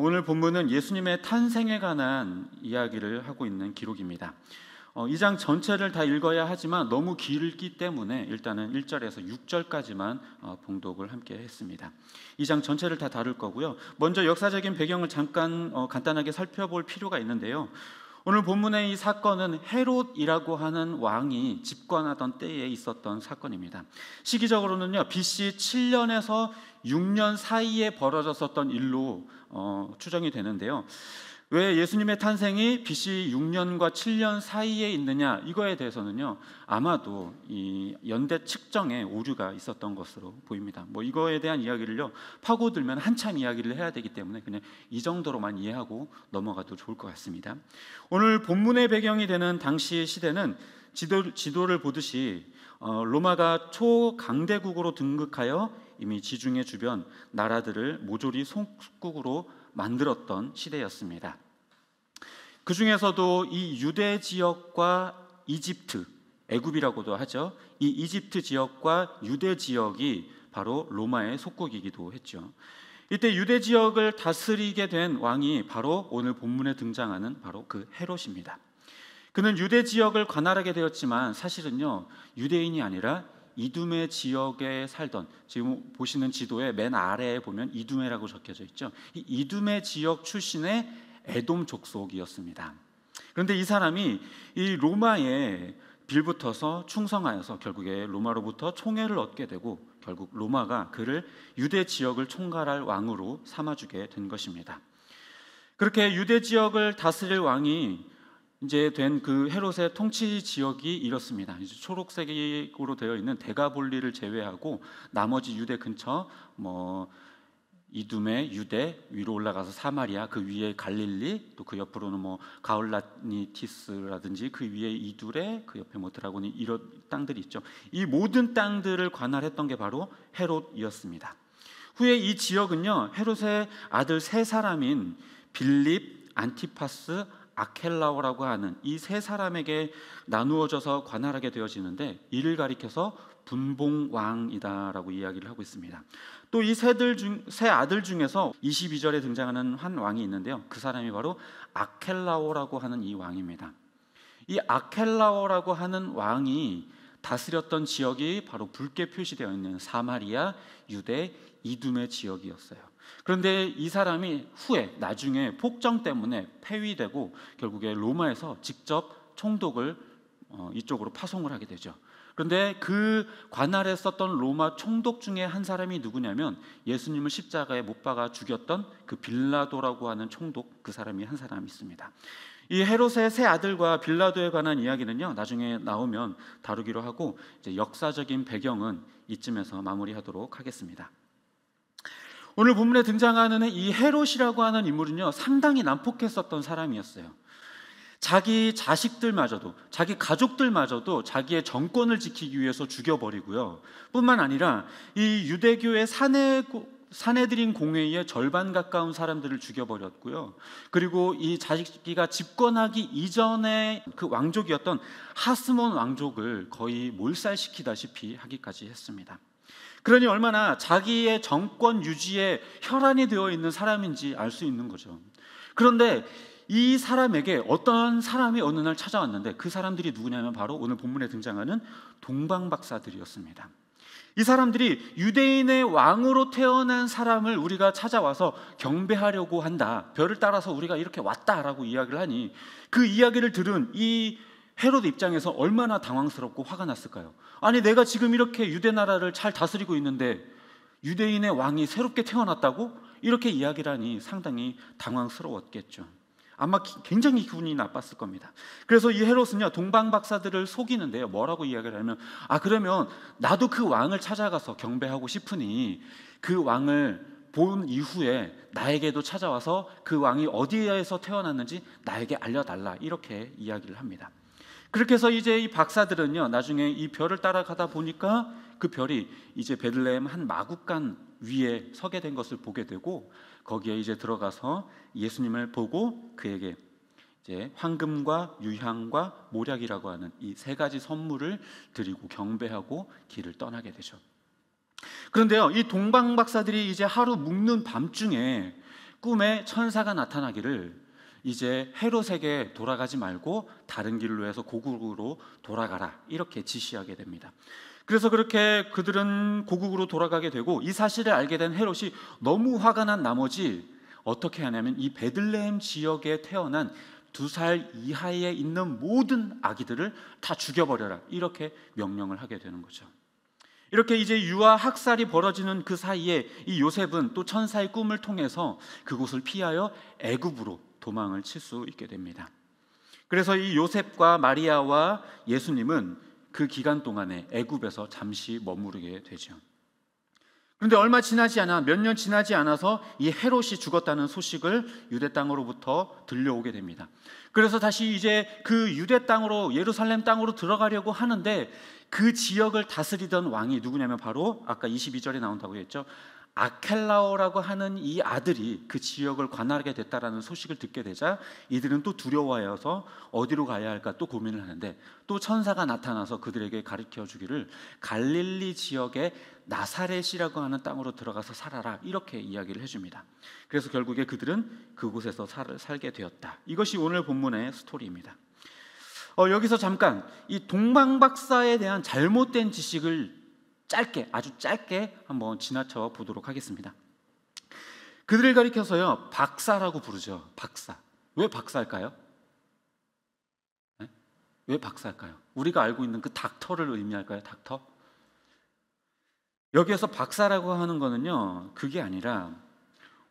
오늘 본문은 예수님의 탄생에 관한 이야기를 하고 있는 기록입니다. 2장 전체를 다 읽어야 하지만 너무 길기 때문에 일단은 1절에서 6절까지만 봉독을 함께 했습니다. 2장 전체를 다 다룰 거고요. 먼저 역사적인 배경을 잠깐 간단하게 살펴볼 필요가 있는데요. 오늘 본문의 이 사건은 헤롯이라고 하는 왕이 집권하던 때에 있었던 사건입니다. 시기적으로는요, BC 7년에서 6년 사이에 벌어졌었던 일로 추정이 되는데요. 왜 예수님의 탄생이 BC 6년과 7년 사이에 있느냐, 이거에 대해서는요, 아마도 이 연대 측정에 오류가 있었던 것으로 보입니다. 이거에 대한 이야기를요, 파고들면 한참 이야기를 해야 되기 때문에 그냥 이 정도로만 이해하고 넘어가도 좋을 것 같습니다. 오늘 본문의 배경이 되는 당시 시대는 지도를 보듯이 로마가 초강대국으로 등극하여 이미 지중해 주변 나라들을 모조리 속국으로 만들었던 시대였습니다. 그 중에서도 이 유대 지역과 이집트, 애굽이라고도 하죠. 이 이집트 지역과 유대 지역이 바로 로마의 속국이기도 했죠. 이때 유대 지역을 다스리게 된 왕이 바로 오늘 본문에 등장하는 바로 그 헤롯입니다. 그는 유대 지역을 관할하게 되었지만 사실은요, 유대인이 아니라 이두메 지역에 살던, 지금 보시는 지도의 맨 아래에 보면 이두메라고 적혀져 있죠. 이 이두메 지역 출신의 에돔 족속이었습니다. 그런데 이 사람이 이 로마에 빌붙어서 충성하여서 결국에 로마로부터 총애를 얻게 되고 결국 로마가 그를 유대 지역을 총괄할 왕으로 삼아주게 된 것입니다. 그렇게 유대 지역을 다스릴 왕이 이제 된 그 헤롯의 통치 지역이 이렇습니다. 이제 초록색으로 되어 있는 데가볼리를 제외하고 나머지 유대 근처 이두메, 유대, 위로 올라가서 사마리아, 그 위에 갈릴리, 또 그 옆으로는 가울라니티스라든지 그 위에 이두레, 그 옆에 드라고니, 이런 땅들이 있죠. 이 모든 땅들을 관할했던 게 바로 헤롯이었습니다. 후에 이 지역은요, 헤롯의 아들 세 사람인 빌립, 안티파스, 아켈라오라고 하는 이 세 사람에게 나누어져서 관할하게 되어지는데, 이를 가리켜서 분봉왕이다라고 이야기를 하고 있습니다. 또 이 세 아들 중에서 22절에 등장하는 한 왕이 있는데요, 그 사람이 바로 아켈라오라고 하는 이 왕입니다. 이 아켈라오라고 하는 왕이 다스렸던 지역이 바로 붉게 표시되어 있는 사마리아, 유대, 이두메 지역이었어요. 그런데 이 사람이 후에 나중에 폭정 때문에 폐위되고 결국에 로마에서 직접 총독을 이쪽으로 파송을 하게 되죠. 그런데 그 관할했었던 로마 총독 중에 한 사람이 누구냐면 예수님을 십자가에 못 박아 죽였던 그 빌라도라고 하는 총독, 그 사람이 한 사람 있습니다. 이 헤롯의 세 아들과 빌라도에 관한 이야기는요, 나중에 나오면 다루기로 하고, 이제 역사적인 배경은 이쯤에서 마무리하도록 하겠습니다. 오늘 본문에 등장하는 이 헤롯이라고 하는 인물은요, 상당히 난폭했었던 사람이었어요. 자기 자식들마저도, 자기 가족들마저도 자기의 정권을 지키기 위해서 죽여버리고요, 뿐만 아니라 이 유대교의 사내들인 공회의 절반 가까운 사람들을 죽여버렸고요, 그리고 이 자기가 집권하기 이전에 그 왕족이었던 하스몬 왕족을 거의 몰살시키다시피 하기까지 했습니다. 그러니 얼마나 자기의 정권 유지에 혈안이 되어 있는 사람인지 알 수 있는 거죠. 그런데 이 사람에게 어떤 사람이 어느 날 찾아왔는데, 그 사람들이 누구냐면 바로 오늘 본문에 등장하는 동방박사들이었습니다. 이 사람들이 유대인의 왕으로 태어난 사람을 우리가 찾아와서 경배하려고 한다, 별을 따라서 우리가 이렇게 왔다라고 이야기를 하니, 그 이야기를 들은 이 헤롯 입장에서 얼마나 당황스럽고 화가 났을까요? 아니, 내가 지금 이렇게 유대 나라를 잘 다스리고 있는데 유대인의 왕이 새롭게 태어났다고? 이렇게 이야기를 하니 상당히 당황스러웠겠죠. 아마 굉장히 기분이 나빴을 겁니다. 그래서 이 헤롯은요, 동방박사들을 속이는데요, 뭐라고 이야기를 하면, 그러면 나도 그 왕을 찾아가서 경배하고 싶으니 그 왕을 본 이후에 나에게도 찾아와서 그 왕이 어디에서 태어났는지 나에게 알려달라, 이렇게 이야기를 합니다. 그렇게 해서 이제 이 박사들은요, 나중에 이 별을 따라가다 보니까 그 별이 이제 베들레헴 한 마구간 위에 서게 된 것을 보게 되고, 거기에 이제 들어가서 예수님을 보고 그에게 이제 황금과 유향과 모략이라고 하는 이 세 가지 선물을 드리고 경배하고 길을 떠나게 되죠. 그런데요, 이 동방 박사들이 이제 하루 묵는 밤중에 꿈에 천사가 나타나기를 이제 헤롯에게 돌아가지 말고 다른 길로 해서 고국으로 돌아가라 이렇게 지시하게 됩니다. 그래서 그렇게 그들은 고국으로 돌아가게 되고 이 사실을 알게 된 헤롯이 너무 화가 난 나머지 어떻게 하냐면 이 베들레헴 지역에 태어난 2살 이하에 있는 모든 아기들을 다 죽여버려라 이렇게 명령을 하게 되는 거죠. 이렇게 이제 유아 학살이 벌어지는 그 사이에 이 요셉은 또 천사의 꿈을 통해서 그곳을 피하여 애굽으로 도망을 칠 수 있게 됩니다. 그래서 이 요셉과 마리아와 예수님은 그 기간 동안에 애굽에서 잠시 머무르게 되죠. 그런데 얼마 지나지 않아 몇 년 지나지 않아서 이 헤롯이 죽었다는 소식을 유대 땅으로부터 들려오게 됩니다. 그래서 다시 이제 그 유대 땅으로 예루살렘 땅으로 들어가려고 하는데 그 지역을 다스리던 왕이 누구냐면 바로 아까 22절에 나온다고 했죠. 아켈라오라고 하는 이 아들이 그 지역을 관할하게 됐다라는 소식을 듣게 되자 이들은 또 두려워해서 어디로 가야 할까 또 고민을 하는데 또 천사가 나타나서 그들에게 가르쳐 주기를 갈릴리 지역의 나사렛이라고 하는 땅으로 들어가서 살아라 이렇게 이야기를 해줍니다. 그래서 결국에 그들은 그곳에서 살게 되었다. 이것이 오늘 본문의 스토리입니다. 여기서 잠깐 이 동방박사에 대한 잘못된 지식을 아주 짧게 한번 지나쳐 보도록 하겠습니다. 그들을 가리켜서요 박사라고 부르죠. 박사. 왜 박사일까요? 네? 왜 박사일까요? 우리가 알고 있는 그 닥터를 의미할까요? 닥터? 여기에서 박사라고 하는 거는요 그게 아니라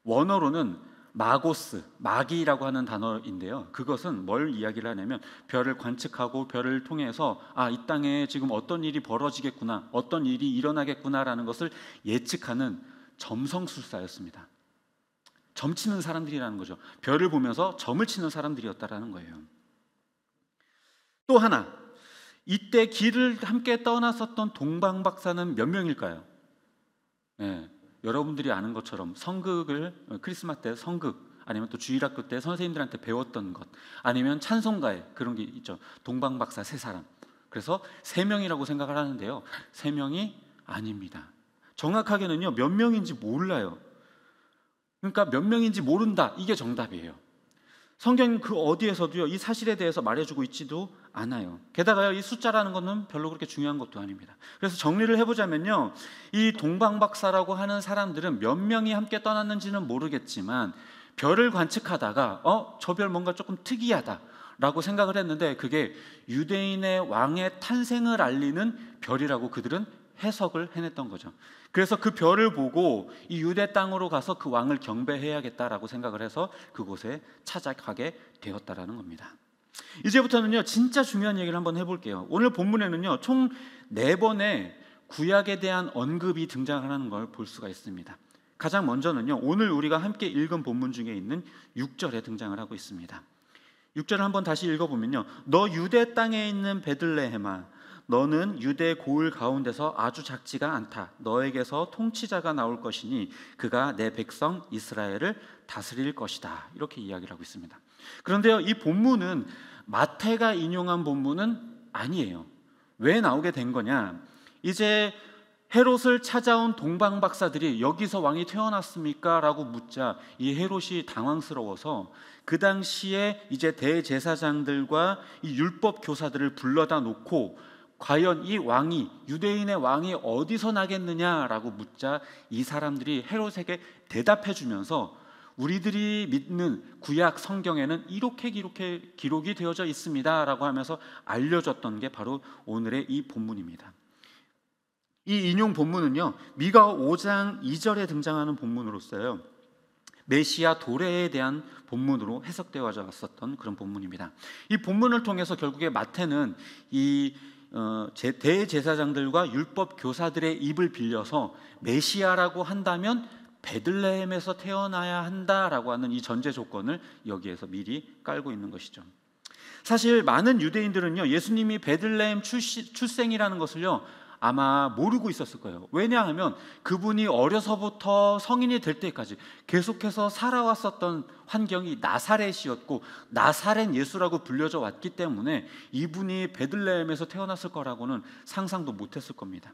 원어로는 마고스, 마기라고 하는 단어인데요. 그것은 뭘 이야기를 하냐면 별을 관측하고 별을 통해서 이 땅에 지금 어떤 일이 벌어지겠구나, 어떤 일이 일어나겠구나라는 것을 예측하는 점성술사였습니다. 점치는 사람들이라는 거죠. 별을 보면서 점을 치는 사람들이었다라는 거예요. 또 하나, 이때 길을 함께 떠났었던 동방박사는 몇 명일까요? 네. 여러분들이 아는 것처럼 성극을 크리스마스 때 성극 아니면 또 주일학교 때 선생님들한테 배웠던 것 아니면 찬송가에 그런 게 있죠. 동방박사 3사람. 그래서 3명이라고 생각을 하는데요. 3명이 아닙니다. 정확하게는요 몇 명인지 몰라요. 그러니까 몇 명인지 모른다 이게 정답이에요. 성경 그 어디에서도요 이 사실에 대해서 말해주고 있지도 않아요. 게다가요 이 숫자라는 것은 별로 그렇게 중요한 것도 아닙니다. 그래서 정리를 해보자면요 이 동방박사라고 하는 사람들은 몇 명이 함께 떠났는지는 모르겠지만 별을 관측하다가 저 별 뭔가 조금 특이하다라고 생각을 했는데 그게 유대인의 왕의 탄생을 알리는 별이라고 그들은 해석을 해냈던 거죠. 그래서 그 별을 보고 이 유대 땅으로 가서 그 왕을 경배해야겠다라고 생각을 해서 그곳에 찾아가게 되었다라는 겁니다. 이제부터는요 진짜 중요한 얘기를 한번 해볼게요. 오늘 본문에는요 총 4번의 구약에 대한 언급이 등장하는 걸 볼 수가 있습니다. 가장 먼저는요 오늘 우리가 함께 읽은 본문 중에 있는 6절에 등장을 하고 있습니다. 6절을 한번 다시 읽어보면요 너 유대 땅에 있는 베들레헴아 너는 유대 고을 가운데서 아주 작지가 않다. 너에게서 통치자가 나올 것이니 그가 내 백성 이스라엘을 다스릴 것이다. 이렇게 이야기를 하고 있습니다. 그런데요 이 본문은 마태가 인용한 본문은 아니에요. 왜 나오게 된 거냐? 이제 헤롯을 찾아온 동방박사들이 여기서 왕이 태어났습니까? 라고 묻자 이 헤롯이 당황스러워서 그 당시에 이제 대제사장들과 이 율법 교사들을 불러다 놓고 과연 이 왕이 유대인의 왕이 어디서 나겠느냐라고 묻자 이 사람들이 헤롯에게 대답해 주면서 우리들이 믿는 구약 성경에는 이렇게 기록이 되어져 있습니다라고 하면서 알려줬던 게 바로 오늘의 이 본문입니다. 이 인용 본문은요 미가 5장 2절에 등장하는 본문으로서요 메시아 도래에 대한 본문으로 해석되어 왔었던 그런 본문입니다. 이 본문을 통해서 결국에 마태는 이 대제사장들과 율법 교사들의 입을 빌려서 메시아라고 한다면 베들레헴에서 태어나야 한다라고 하는 이 전제 조건을 여기에서 미리 깔고 있는 것이죠. 사실 많은 유대인들은요 예수님이 베들레헴 출생이라는 것을요 아마 모르고 있었을 거예요. 왜냐하면 그분이 어려서부터 성인이 될 때까지 계속해서 살아왔었던 환경이 나사렛이었고 나사렛 예수라고 불려져 왔기 때문에 이분이 베들레헴에서 태어났을 거라고는 상상도 못했을 겁니다.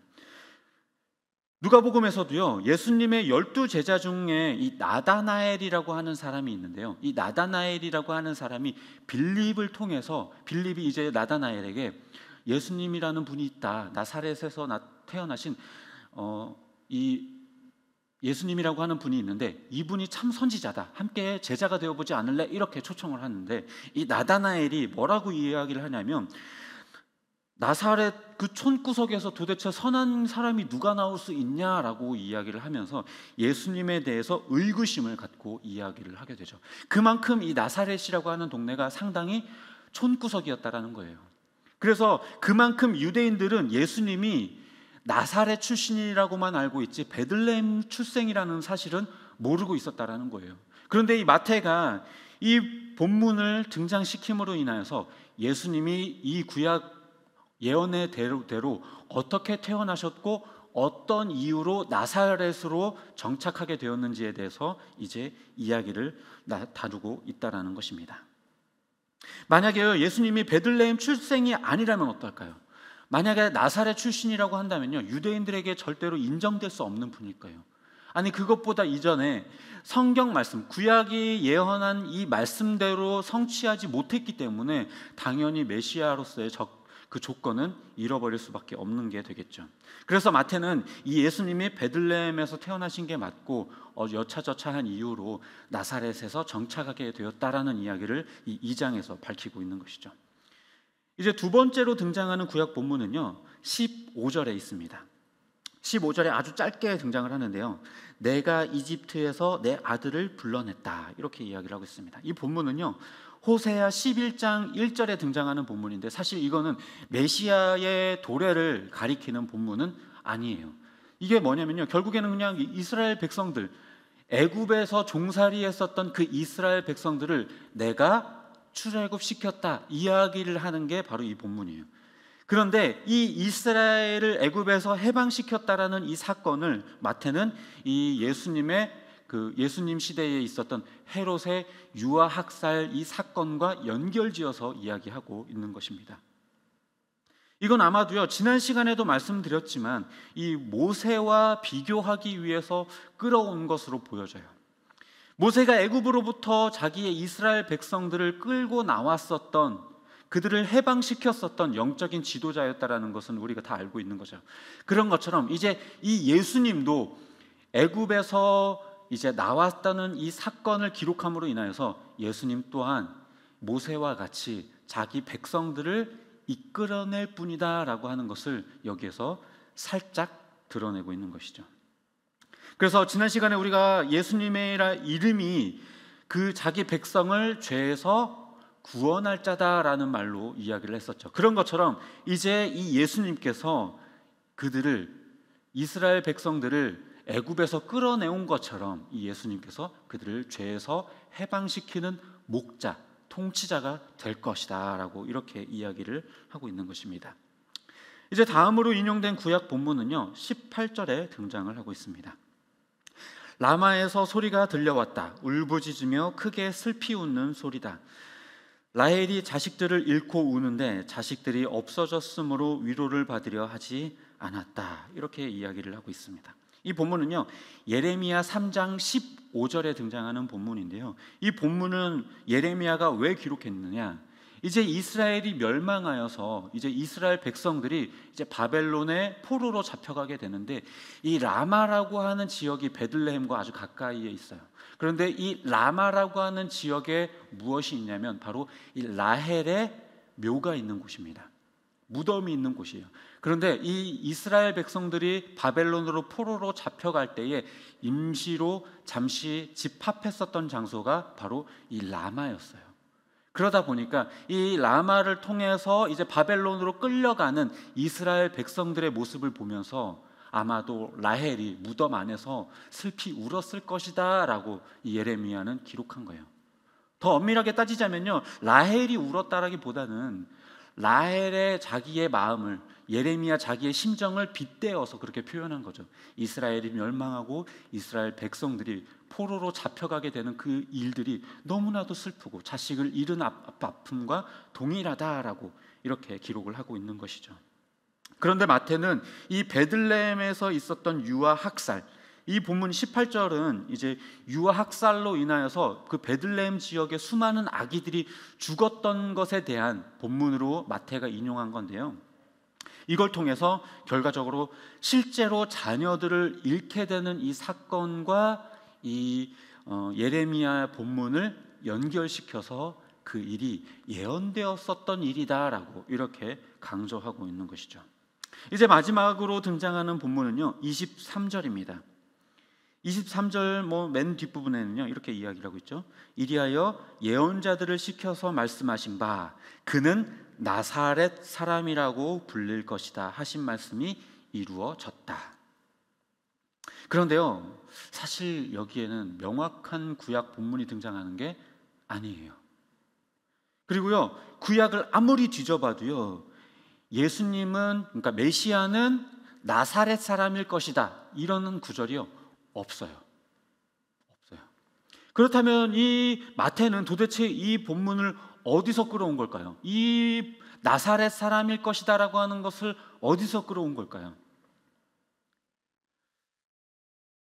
누가복음에서도요, 예수님의 12제자 중에 이 나다나엘이라고 하는 사람이 있는데요, 이 나다나엘이라고 하는 사람이 빌립을 통해서, 빌립이 이제 나다나엘에게 예수님이라는 분이 있다, 나사렛에서 태어나신 이 예수님이라고 하는 분이 있는데 이분이 참 선지자다, 함께 제자가 되어보지 않을래? 이렇게 초청을 하는데, 이 나다나엘이 뭐라고 이야기를 하냐면, 나사렛 그 촌구석에서 도대체 선한 사람이 누가 나올 수 있냐라고 이야기를 하면서 예수님에 대해서 의구심을 갖고 이야기를 하게 되죠. 그만큼 이 나사렛이라고 하는 동네가 상당히 촌구석이었다라는 거예요. 그래서 그만큼 유대인들은 예수님이 나사렛 출신이라고만 알고 있지 베들레헴 출생이라는 사실은 모르고 있었다라는 거예요. 그런데 이 마태가 이 본문을 등장시킴으로 인하여서 예수님이 이 구약 예언의 대로 어떻게 태어나셨고 어떤 이유로 나사렛으로 정착하게 되었는지에 대해서 이제 이야기를 다루고 있다라는 것입니다. 만약에 예수님이 베들레헴 출생이 아니라면 어떨까요? 만약에 나사렛 출신이라고 한다면요, 유대인들에게 절대로 인정될 수 없는 분일 거예요. 아니, 그것보다 이전에 성경 말씀, 구약이 예언한 이 말씀대로 성취하지 못했기 때문에 당연히 메시아로서의 그 조건은 잃어버릴 수밖에 없는 게 되겠죠. 그래서 마태는 이 예수님이 베들레헴에서 태어나신 게 맞고 여차저차한 이유로 나사렛에서 정착하게 되었다라는 이야기를 이 2장에서 밝히고 있는 것이죠. 이제 두 번째로 등장하는 구약 본문은요, 15절에 있습니다. 15절에 아주 짧게 등장을 하는데요, 내가 이집트에서 내 아들을 불러냈다, 이렇게 이야기를 하고 있습니다. 이 본문은요, 호세아 11장 1절에 등장하는 본문인데, 사실 이거는 메시아의 도래를 가리키는 본문은 아니에요. 이게 뭐냐면요, 결국에는 그냥 이스라엘 백성들, 애굽에서 종살이했었던 그 이스라엘 백성들을 내가 출애굽시켰다 이야기를 하는 게 바로 이 본문이에요. 그런데 이 이스라엘을 애굽에서 해방시켰다라는 이 사건을 마태는 이 예수님 시대에 있었던 헤롯의 유아 학살 이 사건과 연결지어서 이야기하고 있는 것입니다. 이건 아마도요, 지난 시간에도 말씀드렸지만 이 모세와 비교하기 위해서 끌어온 것으로 보여져요. 모세가 애굽으로부터 자기의 이스라엘 백성들을 끌고 나왔었던, 그들을 해방시켰었던 영적인 지도자였다라는 것은 우리가 다 알고 있는 거죠. 그런 것처럼 이제 이 예수님도 애굽에서 이제 나왔다는 이 사건을 기록함으로 인하여서 예수님 또한 모세와 같이 자기 백성들을 이끌어낼 뿐이다라고 하는 것을 여기에서 살짝 드러내고 있는 것이죠. 그래서 지난 시간에 우리가 예수님의 이름이 그 자기 백성을 죄에서 구원할 자다라는 말로 이야기를 했었죠. 그런 것처럼 이제 이 예수님께서 그들을, 이스라엘 백성들을 애굽에서 끌어내온 것처럼 이 예수님께서 그들을 죄에서 해방시키는 목자, 통치자가 될 것이다 라고 이렇게 이야기를 하고 있는 것입니다. 이제 다음으로 인용된 구약 본문은요, 18절에 등장을 하고 있습니다. 라마에서 소리가 들려왔다. 울부짖으며 크게 슬피 웃는 소리다. 라헬이 자식들을 잃고 우는데 자식들이 없어졌으므로 위로를 받으려 하지 않았다. 이렇게 이야기를 하고 있습니다. 이 본문은요, 예레미야 3장 15절에 등장하는 본문인데요, 이 본문은 예레미야가 왜 기록했느냐, 이제 이스라엘이 멸망하여서 이제 이스라엘 백성들이 이제 바벨론의 포로로 잡혀가게 되는데, 이 라마라고 하는 지역이 베들레헴과 아주 가까이에 있어요. 그런데 이 라마라고 하는 지역에 무엇이 있냐면 바로 이 라헬의 묘가 있는 곳입니다. 무덤이 있는 곳이에요. 그런데 이 이스라엘 백성들이 바벨론으로 포로로 잡혀갈 때에 임시로 잠시 집합했었던 장소가 바로 이 라마였어요. 그러다 보니까 이 라마를 통해서 이제 바벨론으로 끌려가는 이스라엘 백성들의 모습을 보면서 아마도 라헬이 무덤 안에서 슬피 울었을 것이다 라고 이 예레미야는 기록한 거예요. 더 엄밀하게 따지자면요, 라헬이 울었다라기보다는 라헬의 자기의 마음을, 예레미야 자기의 심정을 빗대어서 그렇게 표현한 거죠. 이스라엘이 멸망하고 이스라엘 백성들이 포로로 잡혀가게 되는 그 일들이 너무나도 슬프고 자식을 잃은 아픔과 동일하다라고 이렇게 기록을 하고 있는 것이죠. 그런데 마태는 이 베들레헴에서 있었던 유아 학살, 이 본문 18절은 이제 유아 학살로 인하여서 그 베들레헴 지역의 수많은 아기들이 죽었던 것에 대한 본문으로 마태가 인용한 건데요. 이걸 통해서 결과적으로 실제로 자녀들을 잃게 되는 이 사건과 이 예레미야 본문을 연결시켜서 그 일이 예언되었었던 일이다라고 이렇게 강조하고 있는 것이죠. 이제 마지막으로 등장하는 본문은요 23절입니다. 23절 맨 뒷부분에는요 이렇게 이야기를 하고 있죠. 이리하여 예언자들을 시켜서 말씀하신 바 그는 나사렛 사람이라고 불릴 것이다 하신 말씀이 이루어졌다. 그런데요 사실 여기에는 명확한 구약 본문이 등장하는 게 아니에요. 그리고요 구약을 아무리 뒤져봐도요 예수님은 그러니까 메시아는 나사렛 사람일 것이다 이러는 구절이요 없어요. 그렇다면 이 마태는 도대체 이 본문을 어디서 끌어온 걸까요? 이 나사렛 사람일 것이다라고 하는 것을 어디서 끌어온 걸까요?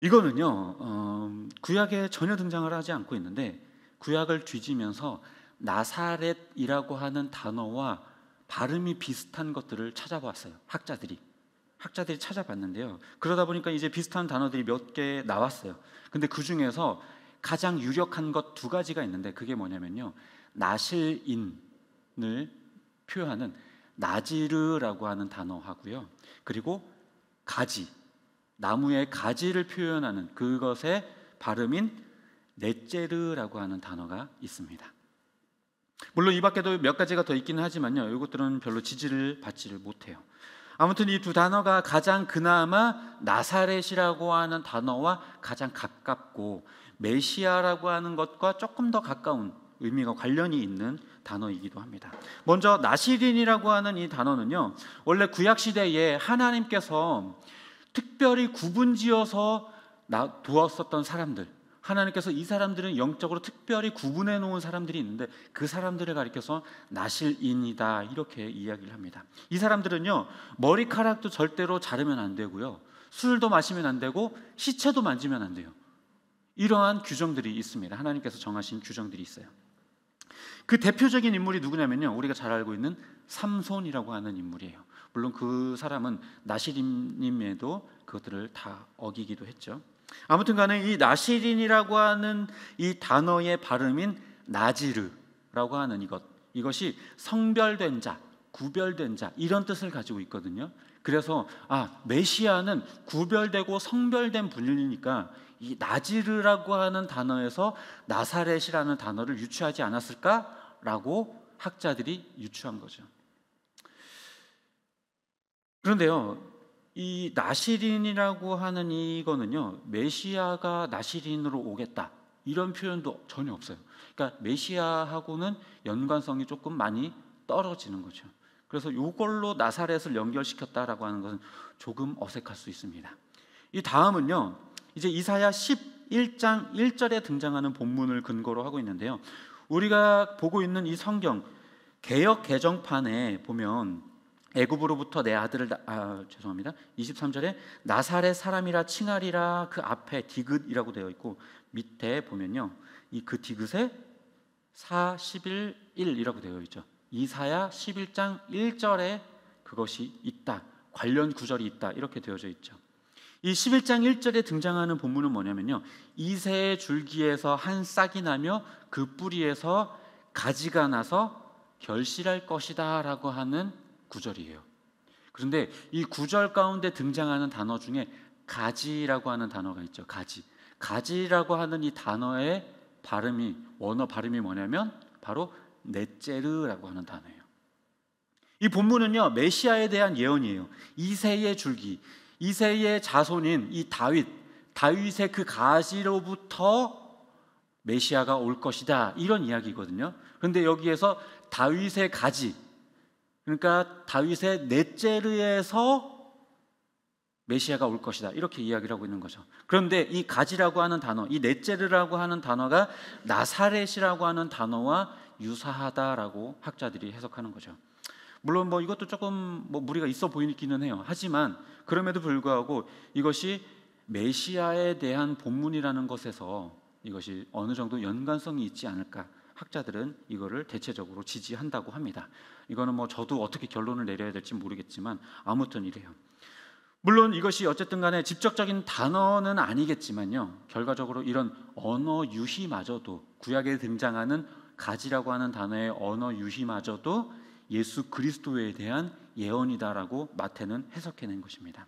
이거는요 구약에 전혀 등장을 하지 않고 있는데 구약을 뒤지면서 나사렛이라고 하는 단어와 발음이 비슷한 것들을 찾아봤어요. 학자들이 찾아봤는데요. 그러다 보니까 이제 비슷한 단어들이 몇 개 나왔어요. 근데 그 중에서 가장 유력한 것 두 가지가 있는데 그게 뭐냐면요. 나실인을 표현하는 나지르라고 하는 단어하고요. 그리고 가지, 나무의 가지를 표현하는 그것의 발음인 넷제르라고 하는 단어가 있습니다. 물론 이 밖에도 몇 가지가 더 있기는 하지만요. 이것들은 별로 지지를 받지를 못해요. 아무튼 이 두 단어가 가장 그나마 나사렛이라고 하는 단어와 가장 가깝고 메시아라고 하는 것과 조금 더 가까운 의미가 관련이 있는 단어이기도 합니다. 먼저 나시린이라고 하는 이 단어는요 원래 구약시대에 하나님께서 특별히 구분지어서 두었었던 사람들, 하나님께서 이 사람들은 영적으로 특별히 구분해 놓은 사람들이 있는데 그 사람들을 가리켜서 나실인이다 이렇게 이야기를 합니다. 이 사람들은요 머리카락도 절대로 자르면 안 되고요, 술도 마시면 안 되고 시체도 만지면 안 돼요. 이러한 규정들이 있습니다. 하나님께서 정하신 규정들이 있어요. 그 대표적인 인물이 누구냐면요 우리가 잘 알고 있는 삼손이라고 하는 인물이에요. 물론 그 사람은 나시린님에도 그것들을 다 어기기도 했죠. 아무튼 간에 이 나시린이라고 하는 이 단어의 발음인 나지르라고 하는 이것이 성별된 자, 구별된 자 이런 뜻을 가지고 있거든요. 그래서 메시아는 구별되고 성별된 분이니까 이 나지르라고 하는 단어에서 나사렛이라는 단어를 유추하지 않았을까라고 학자들이 유추한 거죠. 그런데요 이 나시린이라고 하는 이거는요 메시아가 나시린으로 오겠다 이런 표현도 전혀 없어요. 그러니까 메시아하고는 연관성이 조금 많이 떨어지는 거죠. 그래서 이걸로 나사렛을 연결시켰다라고 하는 것은 조금 어색할 수 있습니다. 이 다음은요 이제 이사야 11장 1절에 등장하는 본문을 근거로 하고 있는데요, 우리가 보고 있는 이 성경 개역 개정판에 보면 애굽으로부터 내 아들을 23절에 나사렛 사람이라 칭하리라 그 앞에 디귿이라고 되어 있고 밑에 보면요 그 디귿에 41이라고 되어 있죠. 이사야 11장 1절에 그것이 있다, 관련 구절이 있다 이렇게 되어져 있죠. 이 11장 1절에 등장하는 본문은 뭐냐면요 이새의 줄기에서 한 싹이 나며 그 뿌리에서 가지가 나서 결실할 것이다 라고 하는 구절이에요. 그런데 이 구절 가운데 등장하는 단어 중에 가지라고 하는 단어가 있죠. 가지라고 하는 이 단어의 원어 발음이 뭐냐면 바로 넷제르라고 하는 단어예요. 이 본문은요 메시아에 대한 예언이에요. 이새의 줄기, 이새의 자손인 이 다윗의 그 가지로부터 메시아가 올 것이다 이런 이야기거든요. 그런데 여기에서 다윗의 가지, 그러니까 다윗의 넷제르에서 메시아가 올 것이다 이렇게 이야기를 하고 있는 거죠. 그런데 이 가지라고 하는 단어, 이 넷제르라고 하는 단어가 나사렛이라고 하는 단어와 유사하다라고 학자들이 해석하는 거죠. 물론 이것도 조금 무리가 있어 보이기는 해요. 하지만 그럼에도 불구하고 이것이 메시아에 대한 본문이라는 것에서 이것이 어느 정도 연관성이 있지 않을까, 학자들은 이거를 대체적으로 지지한다고 합니다. 이거는 저도 어떻게 결론을 내려야 될지 모르겠지만 아무튼 이래요. 물론 이것이 어쨌든 간에 직접적인 단어는 아니겠지만요, 결과적으로 이런 언어 유희마저도, 구약에 등장하는 가지라고 하는 단어의 언어 유희마저도 예수 그리스도에 대한 예언이다라고 마태는 해석해낸 것입니다.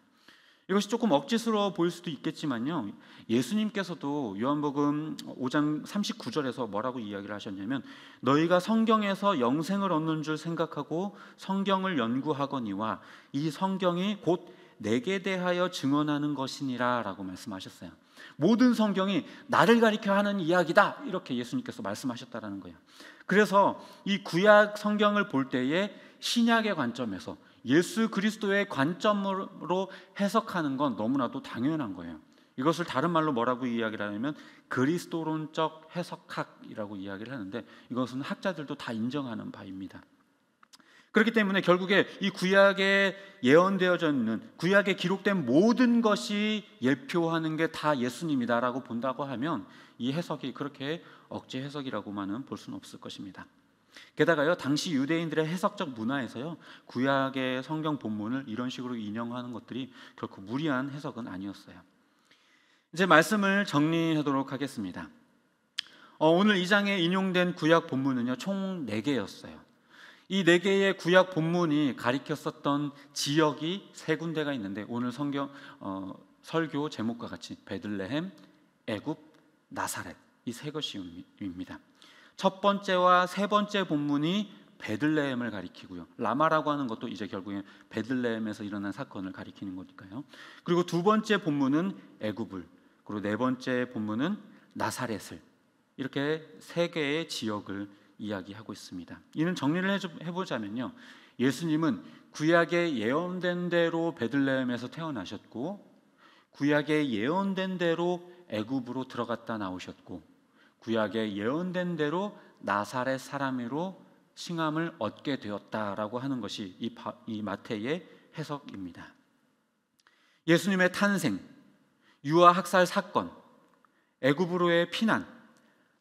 이것이 조금 억지스러워 보일 수도 있겠지만요, 예수님께서도 요한복음 5장 39절에서 뭐라고 이야기를 하셨냐면, 너희가 성경에서 영생을 얻는 줄 생각하고 성경을 연구하거니와 이 성경이 곧 내게 대하여 증언하는 것이니라 라고 말씀하셨어요. 모든 성경이 나를 가리켜 하는 이야기다, 이렇게 예수님께서 말씀하셨다라는 거예요. 그래서 이 구약 성경을 볼 때에 신약의 관점에서 예수 그리스도의 관점으로 해석하는 건 너무나도 당연한 거예요. 이것을 다른 말로 뭐라고 이야기를 하냐면 그리스도론적 해석학이라고 이야기를 하는데, 이것은 학자들도 다 인정하는 바입니다. 그렇기 때문에 결국에 이 구약에 예언되어져 있는, 구약에 기록된 모든 것이 예표하는 게 다 예수님이다라고 본다고 하면 이 해석이 그렇게 억지 해석이라고만은 볼 수는 없을 것입니다. 게다가요, 당시 유대인들의 해석적 문화에서요, 구약의 성경 본문을 이런 식으로 인용하는 것들이 결코 무리한 해석은 아니었어요. 이제 말씀을 정리하도록 하겠습니다. 오늘 이 장에 인용된 구약 본문은요, 총 4개였어요. 이 4개의 구약 본문이 가리켰었던 지역이 3군데가 있는데, 오늘 설교 제목과 같이 베들레헴, 애굽, 나사렛, 이 3것입니다. 첫 번째와 세 번째 본문이 베들레헴을 가리키고요, 라마라고 하는 것도 이제 결국엔 베들레헴에서 일어난 사건을 가리키는 거니까요. 그리고 두 번째 본문은 애굽을, 그리고 네 번째 본문은 나사렛을, 이렇게 3개의 지역을 이야기하고 있습니다. 이는 정리를 해보자면요, 예수님은 구약에 예언된 대로 베들레헴에서 태어나셨고, 구약에 예언된 대로 애굽으로 들어갔다 나오셨고, 구약에 예언된 대로 나사렛 사람으로 칭함을 얻게 되었다라고 하는 것이 이 마태의 해석입니다. 예수님의 탄생, 유아 학살 사건, 애굽으로의 피난,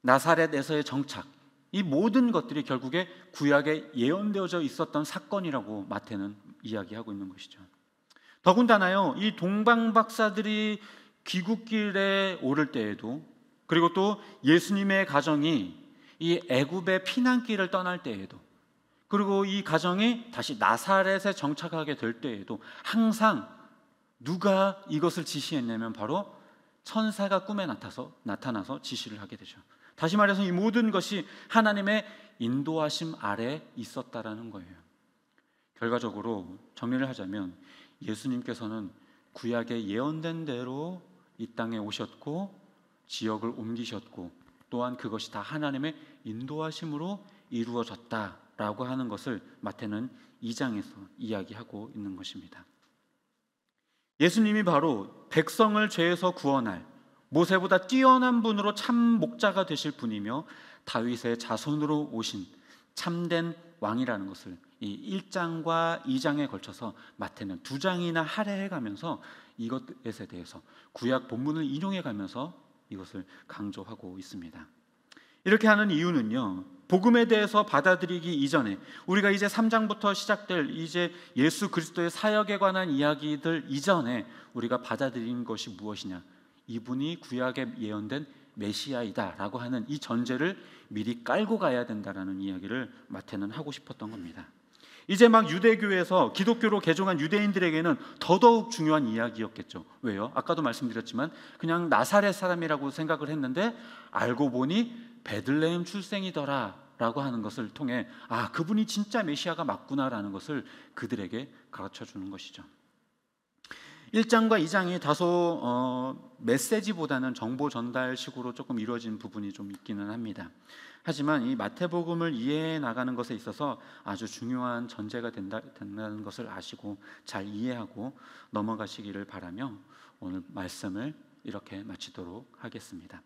나사렛에서의 정착, 이 모든 것들이 결국에 구약에 예언되어져 있었던 사건이라고 마태는 이야기하고 있는 것이죠. 더군다나요, 이 동방 박사들이 귀국길에 오를 때에도, 그리고 또 예수님의 가정이 이 애굽의 피난길을 떠날 때에도, 그리고 이 가정이 다시 나사렛에 정착하게 될 때에도 항상 누가 이것을 지시했냐면 바로 천사가 꿈에 나타나서 지시를 하게 되죠. 다시 말해서 이 모든 것이 하나님의 인도하심 아래 있었다라는 거예요. 결과적으로 정리를 하자면 예수님께서는 구약에 예언된 대로 이 땅에 오셨고 지역을 옮기셨고, 또한 그것이 다 하나님의 인도하심으로 이루어졌다라고 하는 것을 마태는 2장에서 이야기하고 있는 것입니다. 예수님이 바로 백성을 죄에서 구원할 모세보다 뛰어난 분으로 참 목자가 되실 분이며 다윗의 자손으로 오신 참된 왕이라는 것을 이 1장과 2장에 걸쳐서 마태는 2장이나 할애해가면서 이것에 대해서 구약 본문을 인용해가면서 이것을 강조하고 있습니다. 이렇게 하는 이유는요, 복음에 대해서 받아들이기 이전에, 우리가 이제 3장부터 시작될 이제 예수 그리스도의 사역에 관한 이야기들 이전에 우리가 받아들인 것이 무엇이냐, 이분이 구약에 예언된 메시아이다라고 하는 이 전제를 미리 깔고 가야 된다라는 이야기를 마태는 하고 싶었던 겁니다. 이제 막 유대교에서 기독교로 개종한 유대인들에게는 더더욱 중요한 이야기였겠죠. 왜요? 아까도 말씀드렸지만 그냥 나사렛 사람이라고 생각을 했는데 알고 보니 베들레헴 출생이더라 라고 하는 것을 통해 그분이 진짜 메시아가 맞구나라는 것을 그들에게 가르쳐주는 것이죠. 1장과 2장이 다소 메시지보다는 정보 전달식으로 조금 이루어진 부분이 좀 있기는 합니다. 하지만 이 마태복음을 이해해 나가는 것에 있어서 아주 중요한 전제가 된다는 것을 아시고 잘 이해하고 넘어가시기를 바라며 오늘 말씀을 이렇게 마치도록 하겠습니다.